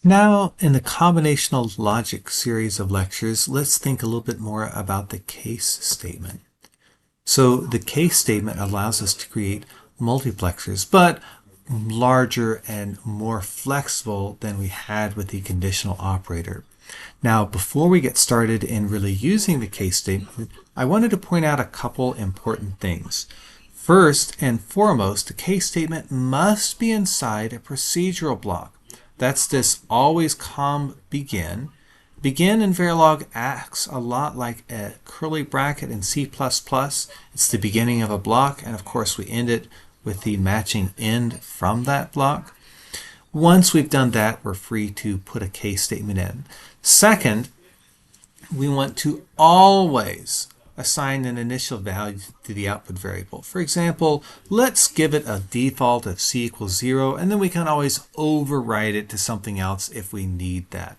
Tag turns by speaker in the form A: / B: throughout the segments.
A: Now, in the combinational logic series of lectures, let's think a little bit more about the case statement. So the case statement allows us to create multiplexers, but larger and more flexible than we had with the conditional operator. Now, before we get started in really using the case statement, I wanted to point out a couple important things. First and foremost, the case statement must be inside a procedural block. That's this always begin. Begin in Verilog acts a lot like a curly bracket in C++. It's the beginning of a block, and of course we end it with the matching end from that block. Once we've done that, we're free to put a case statement in. Second, we want to always assign an initial value to the output variable. For example, let's give it a default of c equals 0, and then we can always override it to something else if we need that.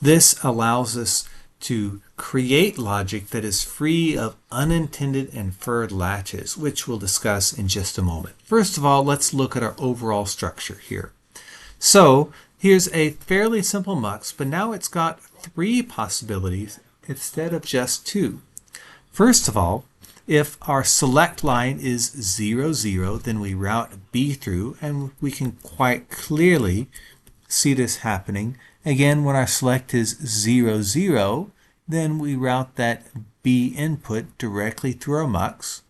A: This allows us to create logic that is free of unintended inferred latches, which we'll discuss in just a moment. First of all, let's look at our overall structure here. So here's a fairly simple mux, but now it's got 3 possibilities instead of just 2. First of all, if our select line is 0, 0, then we route B through, and we can quite clearly see this happening. Again, when our select is 0, 0, then we route that B input directly through our mux.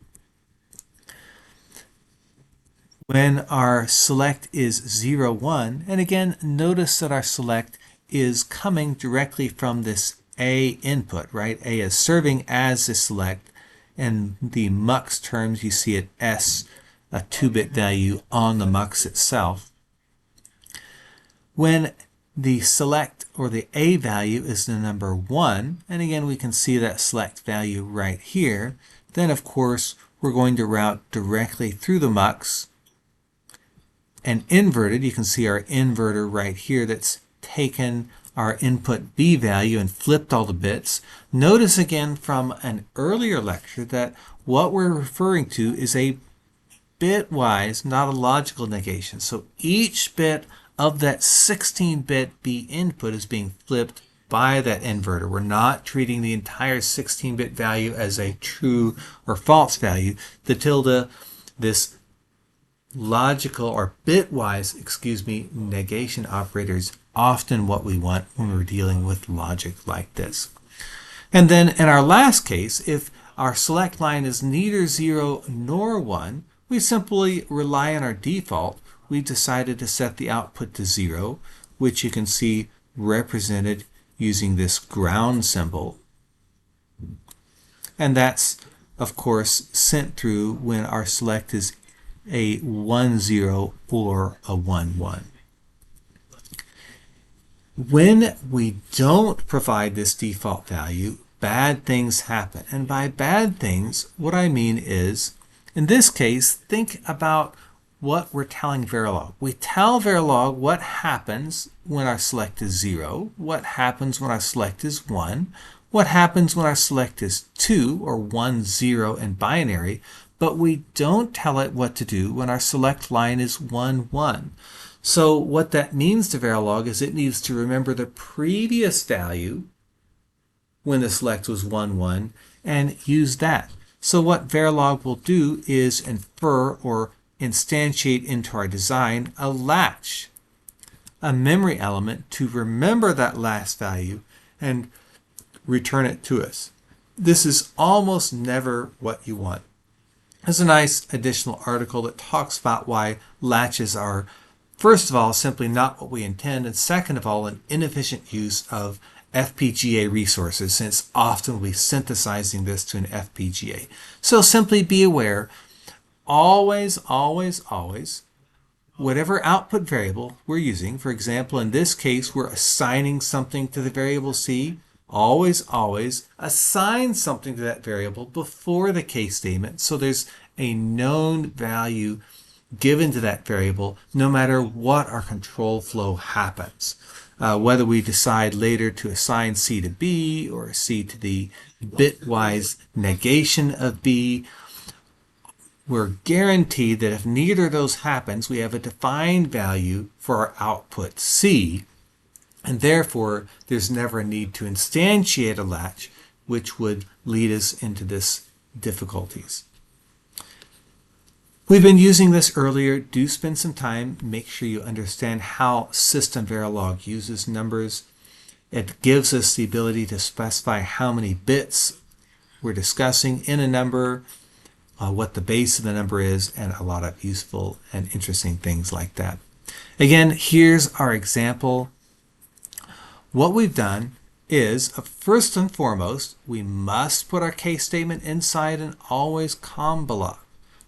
A: When our select is 0, 1, and again, notice that our select is coming directly from this A input, right? A is serving as the select. In the mux terms, you see it S, a 2-bit value on the mux itself. When the select or the A value is the number 1, and again we can see that select value right here, then of course we're going to route directly through the mux and inverted. You can see our inverter right here that's taken our input B value and flipped all the bits. Notice again from an earlier lecture that what we're referring to is a bitwise, not a logical negation. So each bit of that 16-bit B input is being flipped by that inverter. We're not treating the entire 16-bit value as a true or false value. The tilde, this logical or bitwise, negation operator is often what we want when we're dealing with logic like this. And then in our last case, if our select line is neither 0 nor 1, we simply rely on our default. We've decided to set the output to 0, which you can see represented using this ground symbol. And that's, of course, sent through when our select is a 1, 0 or a 1, 1. When we don't provide this default value, bad things happen. And by bad things, what I mean is, in this case, think about what we're telling Verilog. We tell Verilog what happens when our select is 0, what happens when our select is 1, what happens when our select is 2 or 1, 0 in binary, but we don't tell it what to do when our select line is 1, 1. So what that means to Verilog is it needs to remember the previous value when the select was 1, 1 and use that. So what Verilog will do is infer or instantiate into our design a latch, a memory element to remember that last value and return it to us. This is almost never what you want. There's a nice additional article that talks about why latches are, first of all, simply not what we intend, and second of all, an inefficient use of FPGA resources, since often we're synthesizing this to an FPGA. So simply be aware, always, always, always, whatever output variable we're using, for example, in this case, we're assigning something to the variable C, always, always assign something to that variable before the case statement, so there's a known value given to that variable no matter what our control flow happens. Whether we decide later to assign C to B or C to the bitwise negation of B, we're guaranteed that if neither of those happens, we have a defined value for our output C, and therefore there's never a need to instantiate a latch, which would lead us into this difficulties. We've been using this earlier. Do spend some time. Make sure you understand how System Verilog uses numbers. It gives us the ability to specify how many bits we're discussing in a number, what the base of the number is, and a lot of useful and interesting things like that. Again, here's our example. What we've done is, first and foremost, we must put our case statement inside an always com block.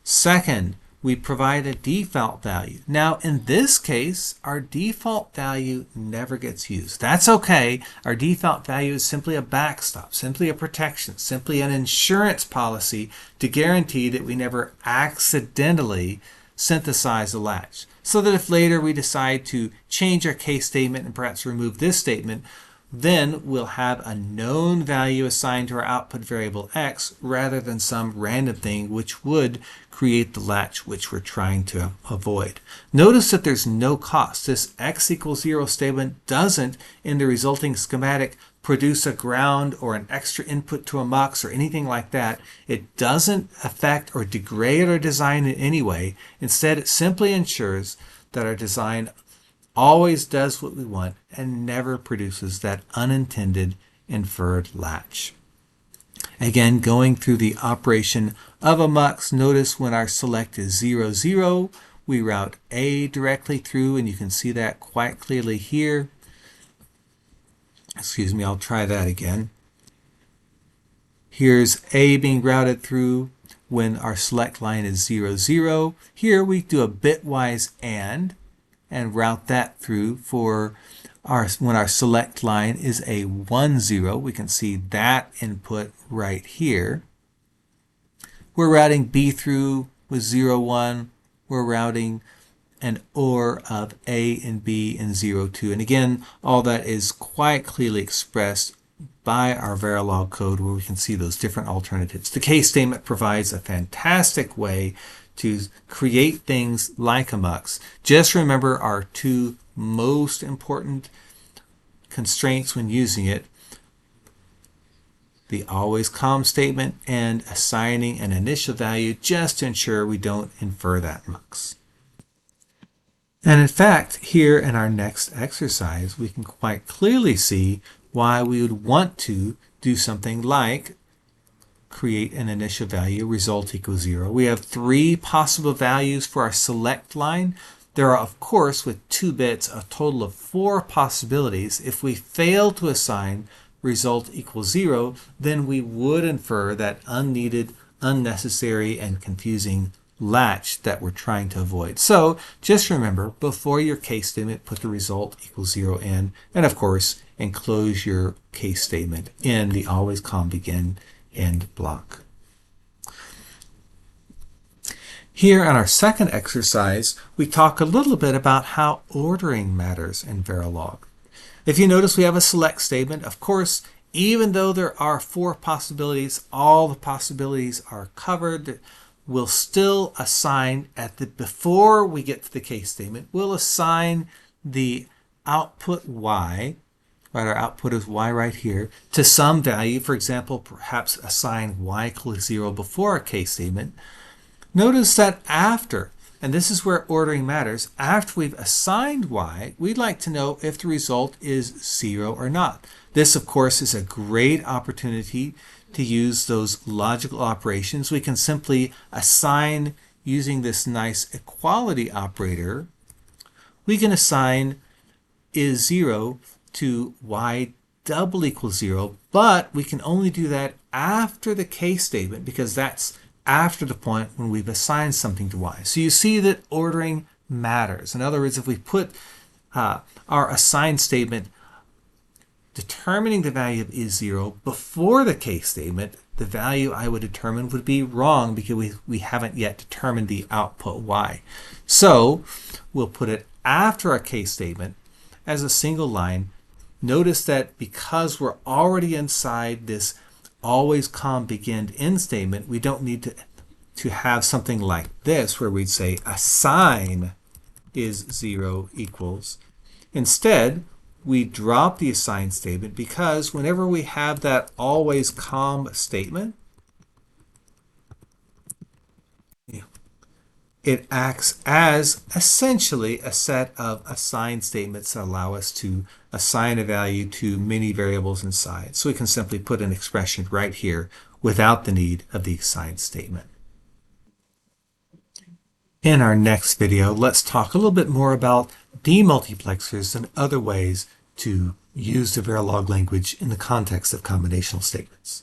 A: Second, we provide a default value. Now, in this case, our default value never gets used. That's okay. Our default value is simply a backstop, simply a protection, simply an insurance policy to guarantee that we never accidentally synthesize a latch. So that if later we decide to change our case statement and perhaps remove this statement, then we'll have a known value assigned to our output variable x rather than some random thing which would create the latch which we're trying to avoid. Notice that there's no cost. This x equals 0 statement doesn't, in the resulting schematic, produce a ground or an extra input to a mux or anything like that. It doesn't affect or degrade our design in any way. Instead, it simply ensures that our design always does what we want and never produces that unintended inferred latch. Again, going through the operation of a mux, notice when our select is 0, 0, we route A directly through, and you can see that quite clearly here. Excuse me, I'll try that again. Here's A being routed through when our select line is 0, 0. Here we do a bitwise and route that through for when our select line is a 1, 0. We can see that input right here. We're routing B through with 0, 1. We're routing an OR of A and B and 0, 2. And again, all that is quite clearly expressed by our Verilog code where we can see those different alternatives. The case statement provides a fantastic way to create things like a mux. Just remember our two most important constraints when using it: the always com statement and assigning an initial value just to ensure we don't infer that mux. And in fact, here in our next exercise, we can quite clearly see why we would want to do something like create an initial value, result equals 0. We have 3 possible values for our select line. There are, of course, with 2 bits, a total of 4 possibilities. If we fail to assign result equals 0, then we would infer that unneeded, unnecessary, and confusing latch that we're trying to avoid. So just remember, before your case statement, put the result equals 0 in, and of course, enclose your case statement in the always com begin end block. Here on our second exercise, we talk a little bit about how ordering matters in Verilog. If you notice, we have a select statement. Of course, even though there are 4 possibilities, all the possibilities are covered. We'll still assign before we get to the case statement, we'll assign the output y, right, our output is y right here, to some value. For example, perhaps assign y equals 0 before our case statement. Notice that after, and this is where ordering matters, after we've assigned y, we'd like to know if the result is 0 or not. This, of course, is a great opportunity to use those logical operations. We can simply assign, using this nice equality operator, we can assign is 0 to y double equals 0, but we can only do that after the case statement because that's after the point when we've assigned something to y. So you see that ordering matters. In other words, if we put our assign statement determining the value of is 0 before the case statement, the value I would determine would be wrong because we haven't yet determined the output y. So we'll put it after our case statement as a single line. Notice that because we're already inside this always com begin end statement, we don't need to to have something like this, where we'd say assign is 0 equals. Instead, we drop the assign statement because whenever we have that always comb statement, it acts as essentially a set of assign statements that allow us to assign a value to many variables inside. So we can simply put an expression right here without the need of the assign statement. In our next video, let's talk a little bit more about demultiplexers and other ways to use the Verilog language in the context of combinational statements.